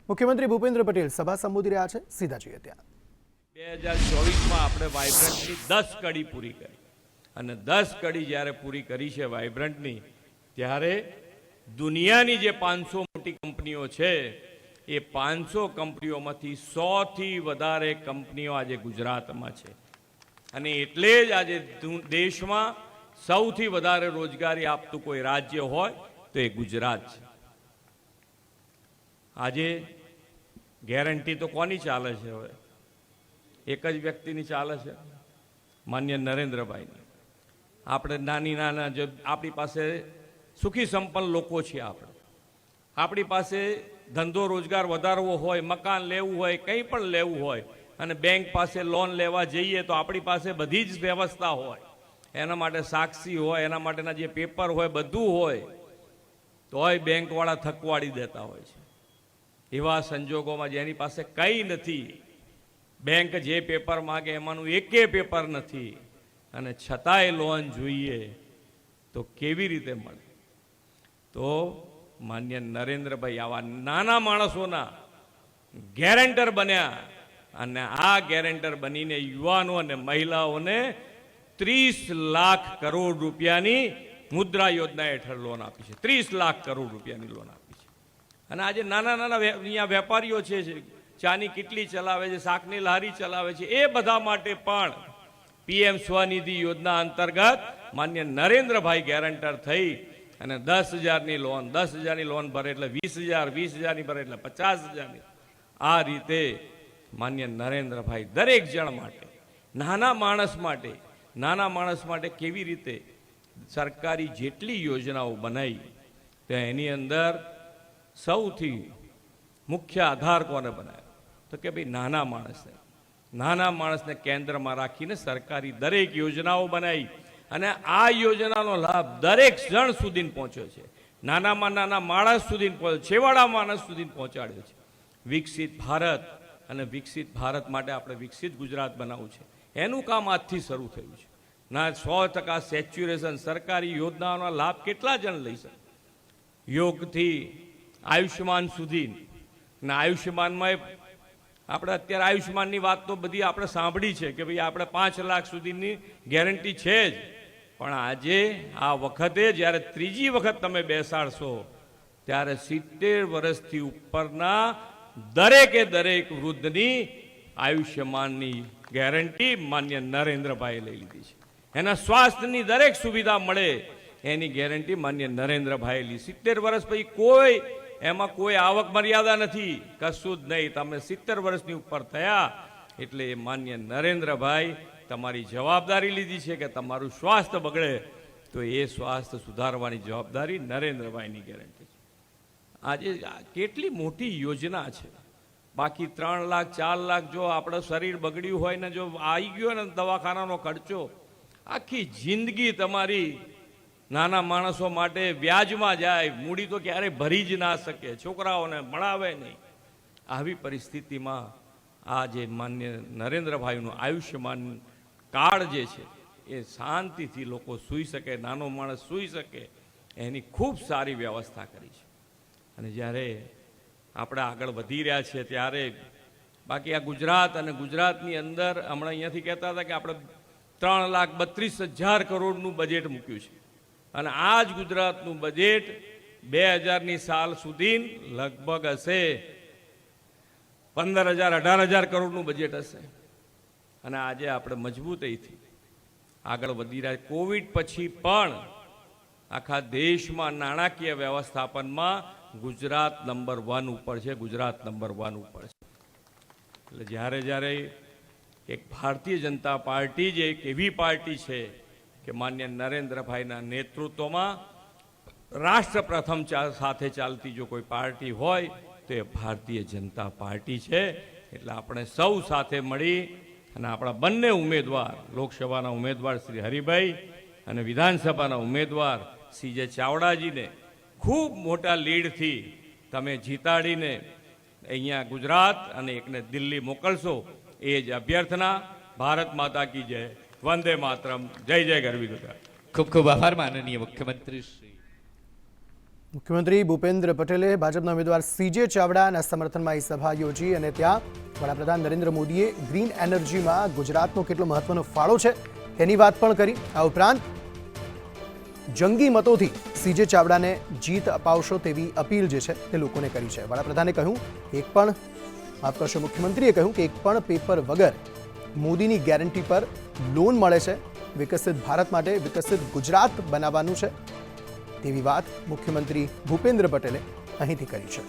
મુખ્યમંત્રી ભૂપેન્દ્ર પટેલ સભા સંબોધી રહ્યા છે, સીધા જોઈએ ત્યાં. 2024માં આપણે વાઇબ્રન્ટની 10 કડી પૂરી કરી અને 10 કડી જ્યારે પૂરી કરી છે વાઇબ્રન્ટની, ત્યારે દુનિયાની જે 500 મોટી કંપનીઓ છે એ 500 કંપનીઓમાંથી 100થી વધારે કંપનીઓ આજે ગુજરાતમાં છે. અને એટલે જ આજે દેશમાં સૌથી વધારે રોજગારી આપતું કોઈ રાજ્ય હોય તો એ ગુજરાત છે. આજે ગેરંટી તો કોની ચાલે છે? હવે એક જ વ્યક્તિની ચાલે છે, માન્ય નરેન્દ્રભાઈની. આપણે નાના જે આપણી પાસે સુખી સંપન્ન લોકો છીએ, આપણી પાસે ધંધો રોજગાર વધારવો હોય, મકાન લેવું હોય, કંઈ પણ લેવું હોય અને બેંક પાસે લોન લેવા જઈએ તો આપણી પાસે બધી જ વ્યવસ્થા હોય, એના માટે સાક્ષી હોય, એના માટેના જે પેપર હોય બધું હોય, તોય બેંકવાળા થકવાડી દેતા હોય છે. એવા સંજોગોમાં જેની પાસે કંઈ નથી, બેંક જે પેપર માગે એમાંનું એકે પેપર નથી અને છતાંય લોન જોઈએ તો કેવી રીતે મળે? તો માન્ય નરેન્દ્રભાઈ આવા નાના માણસોના ગેરેન્ટર બન્યા અને આ ગેરેન્ટર બનીને યુવાનો અને મહિલાઓને 30 લાખ કરોડ રૂપિયાની મુદ્રા યોજના હેઠળ લોન આપી છે. 30 લાખ કરોડ રૂપિયાની લોન આપી છે. અને આજે નાના અહીંયા વેપારીઓ છે, ચાની કિટલી ચલાવે છે, શાકની લારી ચલાવે છે, એ બધા માટે પણ પીએમ સ્વનિધિ યોજના અંતર્ગત માન્ય નરેન્દ્રભાઈ ગેરંટર થઈ અને 10,000ની લોન, 10,000ની લોન ભરે એટલે 20,000, 20,000ની ભરે એટલે 50,000ની. આ રીતે માન્ય નરેન્દ્રભાઈ દરેક જણ માટે, નાના માણસ માટે કેવી રીતે સરકારી જેટલી યોજનાઓ બનાવી, તો એની અંદર સૌથી મુખ્ય આધાર કોને બનાવ્યો? તો કે ભાઈ નાના માણસને કેન્દ્રમાં રાખીને સરકારી દરેક યોજનાઓ બનાવી અને આ યોજનાનો લાભ દરેક જણ સુધી પહોંચ્યો છે. નાનામાં નાના માણસ સુધી પહોંચ્યો, છેવાડા માણસ સુધી પહોંચાડ્યો છે. વિકસિત ભારત, અને વિકસિત ભારત માટે આપણે વિકસિત ગુજરાત બનાવવું છે. એનું કામ આજથી શરૂ થયું છે. ના 100% સેચ્યુરેશન, સરકારી યોજનાઓનો લાભ કેટલા જણ લઈ શકે? યોગથી આયુષ્યમાન સુધી. ને આયુષ્યમાનમાં આપણે અત્યારે આયુષ્યમાનની વાત તો બધી આપણે સાંભળી છે કે ભાઈ આપણે 5 લાખ સુધીની ગેરંટી છે જ, પણ આજે આ વખતે જ્યારે ત્રીજી વખત તમે બેસાડશો ત્યારે 70 વર્ષથી ઉપરના દરેકે દરેક વૃદ્ધની આયુષ્યમાનની ગેરંટી માન્ય નરેન્દ્રભાઈએ લઈ લીધી છે. એના સ્વાસ્થ્યની દરેક સુવિધા મળે એની ગેરંટી માન્ય નરેન્દ્રભાઈએ લીધી. 70 વર્ષ પછી એમાં કોઈ આવક મર્યાદા નથી, કશું જ નહીં. તમે 70 વર્ષની ઉપર થયા એટલે એ માન્ય નરેન્દ્રભાઈ તમારી જવાબદારી લીધી છે કે તમારું સ્વાસ્થ્ય બગડે તો એ સ્વાસ્થ્ય સુધારવાની જવાબદારી નરેન્દ્રભાઈની ગેરંટી છે. આજે કેટલી મોટી યોજના છે. બાકી 3 લાખ 4 લાખ જો આપણું શરીર બગડ્યું હોય ને જો આવી ગયો ને દવાખાનાનો ખર્ચો, આખી જિંદગી તમારી નાના માણસો માટે વ્યાજમાં જાય, મૂડી તો ક્યારેય ભરી જ ના શકે, છોકરાઓને ભણાવે નહીં. આવી પરિસ્થિતિમાં આ જે માન્ય નરેન્દ્રભાઈનું આયુષ્યમાન કાર્ડ જે છે એ શાંતિથી લોકો સૂઈ શકે, નાનો માણસ સૂઈ શકે, એની ખૂબ સારી વ્યવસ્થા કરી છે. અને જ્યારે આપણે આગળ વધી રહ્યા છીએ ત્યારે બાકી આ ગુજરાત અને ગુજરાતની અંદર હમણાં અહીંયાથી કહેતા હતા કે આપણે 3,32,000 કરોડનું બજેટ મૂક્યું છે અને આ જ ગુજરાતનું બજેટ 2000ની સાલ સુધી લગભગ હશે 15,000-18,000 કરોડનું બજેટ હશે. અને આજે આપણે મજબૂતાઈથી આગળ વધી રહ્યા. કોવિડ પછી પણ આખા દેશમાં નાણાકીય વ્યવસ્થાપનમાં ગુજરાત નંબર 1 ઉપર છે, ગુજરાત નંબર 1 ઉપર છે. એટલે જ્યારે એક ભારતીય જનતા પાર્ટી જે એક એવી પાર્ટી છે કે માન્ય નરેન્દ્રભાઈના નેતૃત્વમાં રાષ્ટ્ર પ્રથમ સાથે ચાલતી જો કોઈ પાર્ટી હોય તો એ ભારતીય જનતા પાર્ટી છે. એટલે આપણે સૌ સાથે મળી અને આપણા બંને ઉમેદવાર, લોકસભાના ઉમેદવાર શ્રી હરિભાઈ અને વિધાનસભાના ઉમેદવાર શ્રી જે ચાવડાજીને ખૂબ મોટા લીડથી તમે જીતાડીને અહીંયા ગુજરાત અને એકને દિલ્હી મોકલશો એ જ અભ્યર્થના. ભારત માતા કી જય, વંદે માતરમ, જય જય ગરવી ગુજરાત. ખૂબ ખૂબ આભાર માનનીય મુખ્યમંત્રી શ્રી. મુખ્યમંત્રી ભૂપેન્દ્ર પટેલે ભાજપના ઉમેદવાર CJ ચાવડાના સમર્થનમાં એક સભા યોજી અને ત્યાં વડાપ્રધાન નરેન્દ્ર મોદીએ ગ્રીન એનર્જીમાં ગુજરાતનો કેટલો મહત્વનો ફાળો છે તેની વાત પણ કરી. આ ઉપરાંત જંગી મતોથી CJ ચાવડાને જીત અપાવશો તેવી અપીલ જે છે તે લોકોને કરી છે. વડાપ્રધાને કહ્યું મુખ્યમંત્રીએ કહ્યું કે એક પણ પેપર વગર મોદીની ગેરંટી પર લોન મળે છે. વિકસિત ભારત માટે વિકસિત ગુજરાત બનાવવાનું છે તેવી વાત મુખ્યમંત્રી ભૂપેન્દ્ર પટેલે અહીંથી કરી છે.